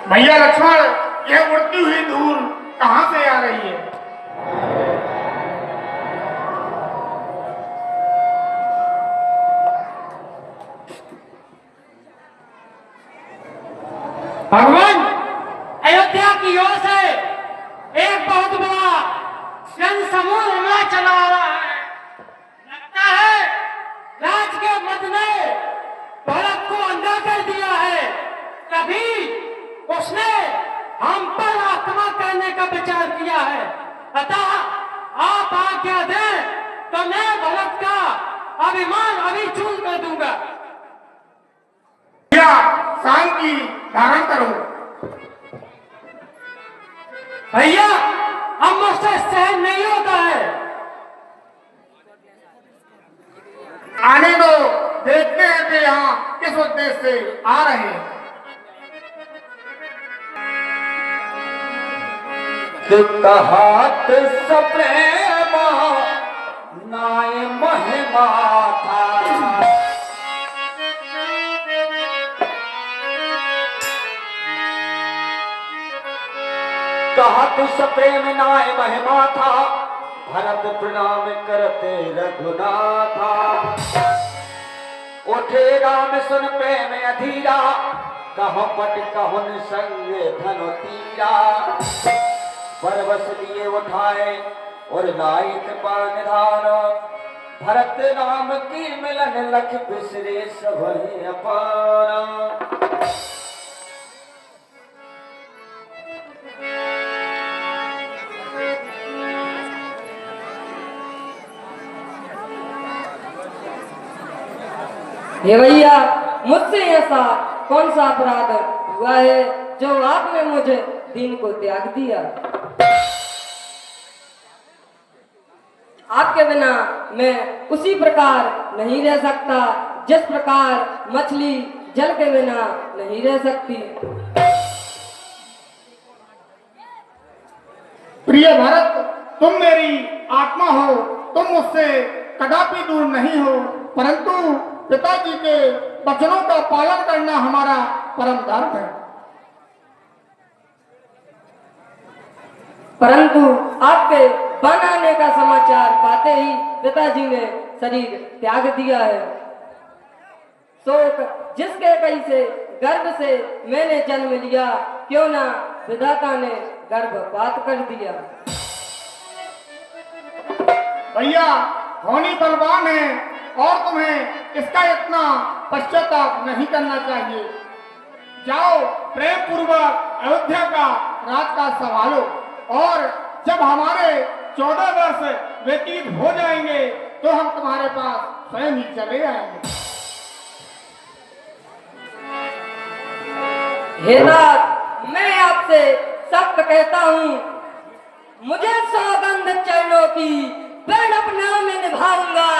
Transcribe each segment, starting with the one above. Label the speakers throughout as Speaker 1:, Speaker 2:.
Speaker 1: भैया लक्ष्मण, यह उड़ती हुई धूल कहां से आ रही है?
Speaker 2: भगवान, अयोध्या की ओर से एक बहुत बड़ा जन समूह हमला चला आ रहा है। लगता है राज के मद ने भरत को अंधा कर दिया है। कभी उसने हम पर आक्रमण करने का विचार किया है। अतः आप आज्ञा दें तो मैं भरत का अभिमान अभी चूर कर दूंगा।
Speaker 1: भैया शांति धारण करो।
Speaker 2: भैया, हम मुझसे सहन नहीं होता है।
Speaker 1: आने दो, देखते हैं कि यहाँ किस उद्देश्य से आ रहे हैं।
Speaker 3: कहत सप्रेमा नाय महिमा था, कहत सप्रेम नाय महिमा था, भरत प्रणाम करते रघुनाथा। उठे राम सुन प्रेम अधीरा, कहो पट कहुन संग धनु तीरा। परवश लिए उठाए और लाई कृपा निधान, भरत राम की मिलन लख बिसरे सबहि अपार।
Speaker 4: हे भैया, मुझसे ऐसा कौन सा अपराध हुआ है जो आपने मुझे दीन को त्याग दिया? आपके बिना मैं उसी प्रकार नहीं रह सकता जिस प्रकार मछली जल के बिना नहीं रह सकती।
Speaker 1: प्रिय भरत, तुम मेरी आत्मा हो, तुम मुझसे कदापि दूर नहीं हो, परंतु पिताजी के वचनों का पालन करना हमारा परम धर्म है।
Speaker 4: परंतु आपके बन आने का समाचार पाते ही पिताजी ने शरीर त्याग दिया है। शोक जिसके कई से गर्भ से मैंने जन्म लिया, क्यों ना विधाता ने गर्भपात कर दिया।
Speaker 1: भैया, होनी बलवान है और तुम्हें इसका इतना पश्चाताप नहीं करना चाहिए। जाओ, प्रेम पूर्वक अयोध्या का राज का संभालो, और जब हमारे 14 वर्ष व्यतीत हो जाएंगे तो हम तुम्हारे पास स्वयं ही चले आएंगे।
Speaker 4: हे नाथ, मैं आपसे सख्त कहता हूँ, मुझे सौगंध चरणों की मैं अपना में निभाऊंगा।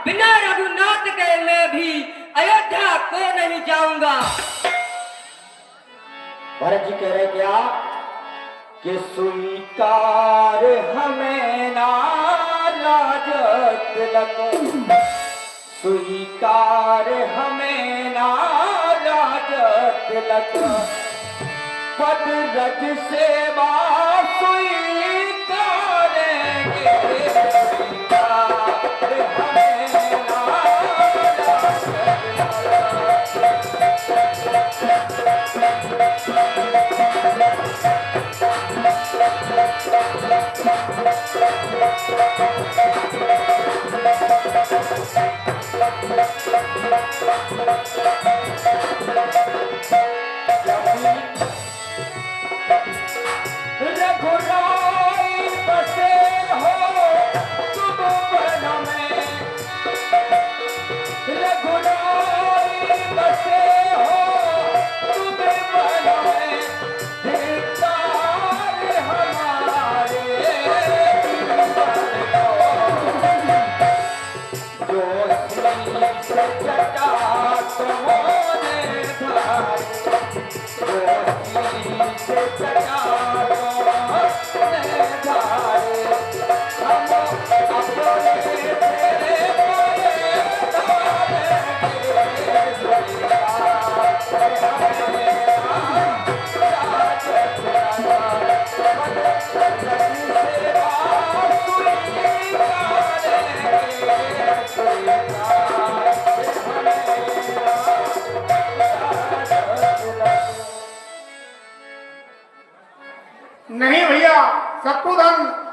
Speaker 4: बिना रघुनाथ के मैं भी अयोध्या को नहीं जाऊंगा।
Speaker 3: भरत जी कह रहे क्या कि स्वीकार हमें ना राज तिलक, स्वीकार हमें ना राज तिलक, पद रज सेवा स्वीकारेंगे, स्वीकार हमें ना राज रघुराई बसे हो तुम बन में, रघुराई बसे हो तुम बन में, धिक्कार हमारे जो शीश जटा तुम्होंने धारी, जो शीश जटा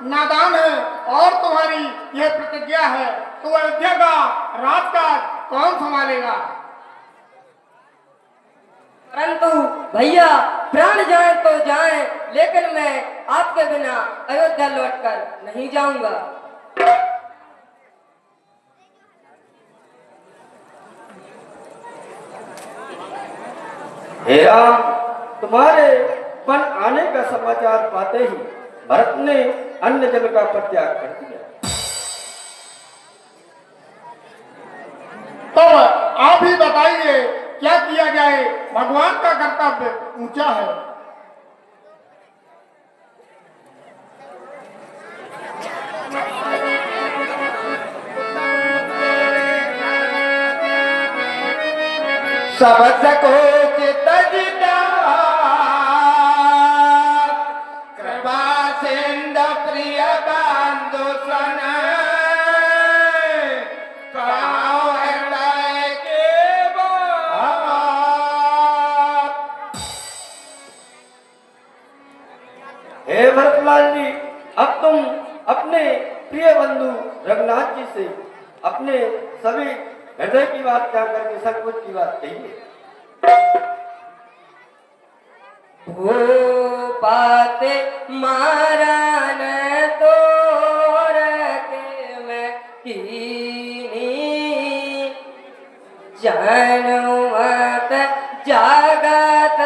Speaker 1: नादान है और तुम्हारी यह प्रतिज्ञा है तो अयोध्या का राजकाज कौन संभालेगा?
Speaker 4: परंतु भैया प्राण जाए तो जाए, लेकिन मैं आपके बिना अयोध्या लौटकर नहीं जाऊंगा।
Speaker 3: हे राम, तुम्हारे वन आने का समाचार पाते ही भरत ने अन्न जल का परित्याग कर दिया।
Speaker 1: तो आप ही बताइए क्या किया जाए? भगवान का कर्तव्य ऊंचा है।
Speaker 3: सब सकोच तजदा कृपा सिंधु प्रिय बंधु सन कहो हृदय के बात। हे भरतलाल जी, अब तुम अपने प्रिय बंधु रघुनाथ जी से अपने सभी हृदय की बात क्या करके सब कुछ की बात कहिए।
Speaker 4: वो पाते मारन तोर के मैं कीनी, जनमत जगत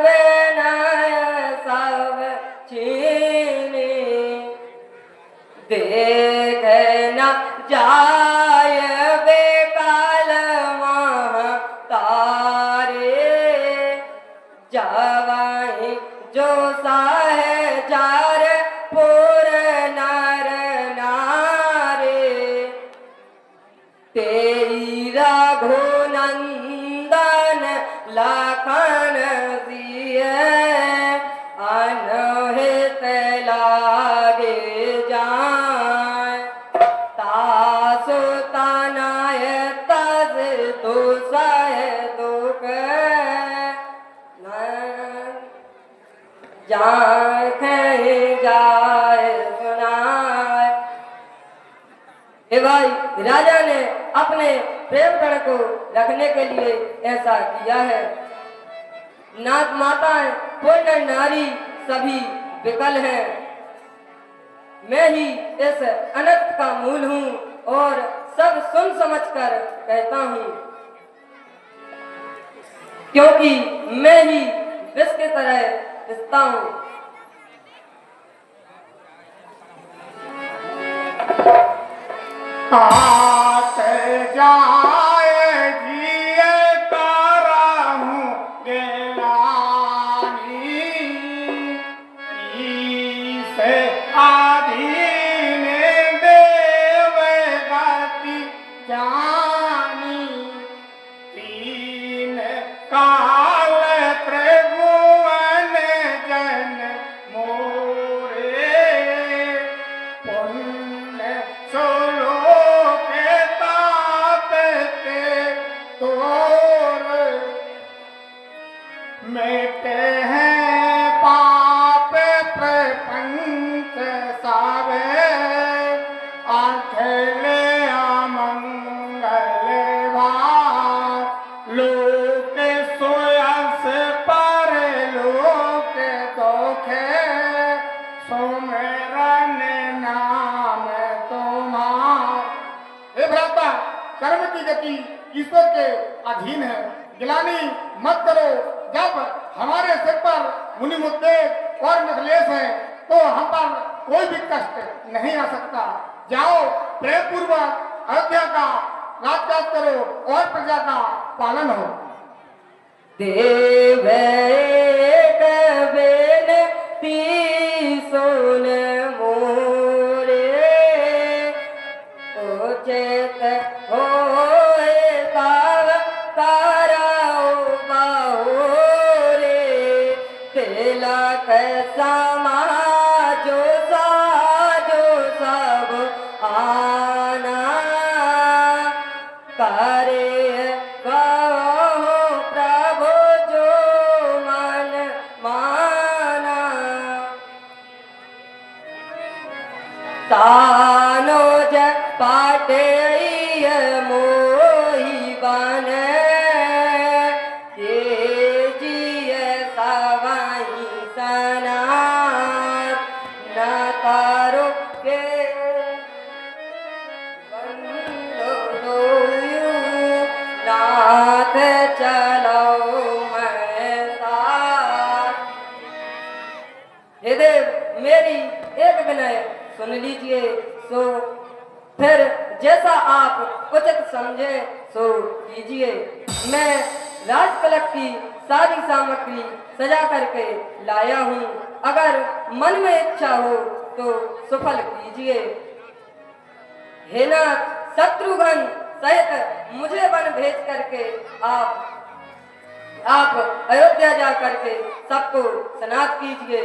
Speaker 4: विनय सब छीनी, देख न जाय बेकाल तारे, जावाई जो साहे जार पुर नर नारे, तेरी रघुनंदन लखन सिए, अनहित लागे जाए, तासु तनय तज दुसह दुख जाए सुनाए। हे भाई, राजा ने अपने प्रेम कण को रखने के लिए ऐसा किया है। नाथ माताएं पूर्ण नारी सभी विकल हैं। मैं ही इस अनर्थ का मूल हूँ और सब सुन समझकर कहता हूँ, क्योंकि मैं ही विष की तरह दिखता हूँ।
Speaker 1: तात जाए जिए कराहूं गेलानी, ईसे आधीन देव गति जानी, तीन काल त्रिभुवन जन मोरे, पुण्य सुलोक तापते तोर, मिटे हैं पाप प्रपंच सावे, अखिले अमंगल भार, लोक सोयस पर लोक दोखे, सुमिरन नाम तुम्हार। हे भ्राता, कर्म की गति ईश्वर के अधीन है, गिलानी मत करो। जब हमारे सिर पर मुनि मुद्दे और मिथिलेश है तो हम पर कोई भी कष्ट नहीं आ सकता। जाओ, प्रेम पूर्वक अयोध्या का राजकाज करो और प्रजा का पालन हो।
Speaker 4: देव बेनती सुन मोरे, उचित होए तब कराओ बाहुरे, तिलक समाजो साजो सब आना, करे कहो प्रभु जो प्राणोज पाटे मोही बने तेजिए सवाई सनात न तारो के नाथ चलो मैं साथ। हे देव मेरी एक विनय सुन लीजिए, सो फिर जैसा आप उचित समझे सो कीजिए। मैं राजकलक की सारी सामग्री सजा करके लाया हूँ, अगर मन में इच्छा हो तो सफल कीजिए। हे नाथ, शत्रुघ्न सहित मुझे वन भेज करके आप अयोध्या जा करके सबको सनात कीजिए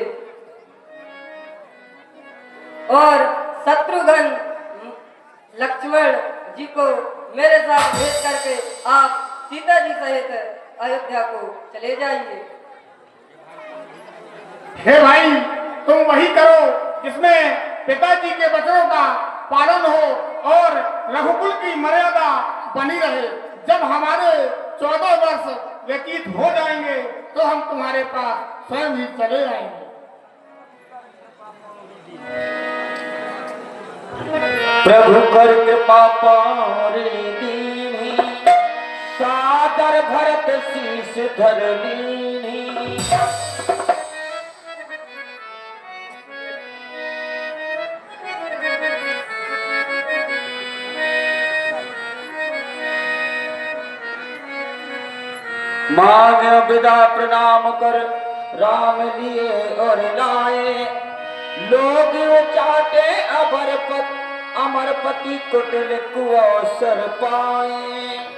Speaker 4: और शत्रुघ्न लक्ष्मण जी को मेरे साथ भेज करके आप सीता जी सहित अयोध्या को चले जाइए।
Speaker 1: हे भाई, तुम वही करो जिसमें पिताजी के वचनों का पालन हो और रघुकुल की मर्यादा बनी रहे। जब हमारे 14 वर्ष व्यतीत हो जाएंगे तो हम तुम्हारे पास स्वयं ही चले आएंगे।
Speaker 3: प्रभु कर कृपा पारे दीनी, सादर भरत शीस धर लीनी। मांग विदा प्रणाम कर राम लिए और लाए, लोग चाटे अमरपति कुटिल कुअवसर पाए।